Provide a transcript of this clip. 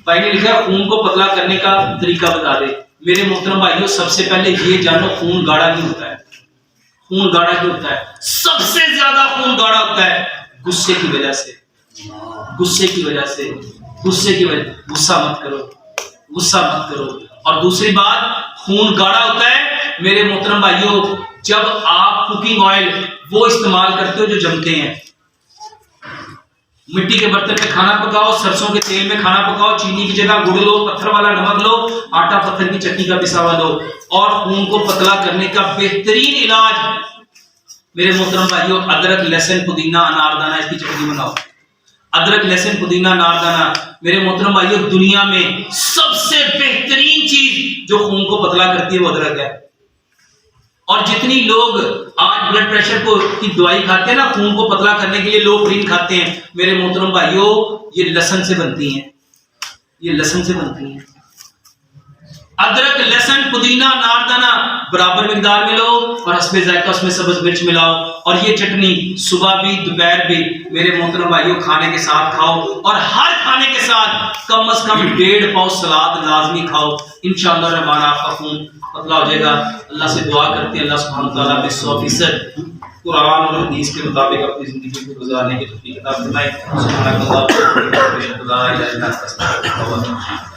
بھائی نے لکھا خون کو پتلا کرنے کا طریقہ بتا دے. میرے محترم بھائیوں سب سے پہلے یہ جانو خون گاڑھا کیوں ہوتا ہے. خون گاڑھا کیوں ہوتا ہے؟ سب سے زیادہ خون گاڑھا ہوتا ہے غصے کی وجہ سے. غصے کی وجہ سے. غصے کی وجہ. غصہ مت کرو, غصہ مت کرو. اور دوسری بات خون گاڑھا ہوتا ہے میرے محترم بھائیوں جب آپ کوکنگ آئل وہ استعمال کرتے ہو جو جمتے ہیں. مٹی کے برتن میں کھانا پکاؤ, سرسوں کے تیل میں کھانا پکاؤ, چینی کی جگہ گڑ لو, پتھر والا نمک لو, آٹا پتھر کی چکی کا پسا ہوا لو. اور خون کو پتلا کرنے کا بہترین علاج میرے محترم بھائیوں ادرک لہسن پودینہ اناردانہ اس کی چٹنی بناؤ. ادرک لہسن پودینہ اناردانہ میرے محترم بھائیوں دنیا میں سب سے بہترین چیز جو خون کو پتلا کرتی ہے وہ ادرک ہے. اور جتنی لوگ آج بلڈ پریشر کو کی دوائی کھاتے ہیں نا خون کو پتلا کرنے کے لیے لوپرین کھاتے ہیں میرے محترم بھائیوں یہ لہسن سے بنتی ہیں. یہ لہسن سے بنتی ہیں. ادرک لہسن پودینہ اناردانہ برابر مقدار میں لو اور حسب ذائقہ اس میں سبز مرچ ملاؤ. اور یہ چٹنی صبح بھی دوپہر بھی میرے محترم بھائیوں کھانے کے ساتھ کھاؤ. اور ہر کھانے کے ساتھ کم از کم 1.5 پاؤ سلاد لازمی کھاؤ. انشاءاللہ الرحمن آپ کا خون پتلا ہو جائے گا. اللہ سے دعا کرتے ہیں اللہ سبحانہ وتعالیٰ میں 100% قرآن اور حدیث کے مطابق اپنی زندگی کو گزارنے کی توفیق عطا فرمائے. سبحانک اللہم و بحمدک اشہد ان لا الہ الا انت استغفرک و اتوب الیک.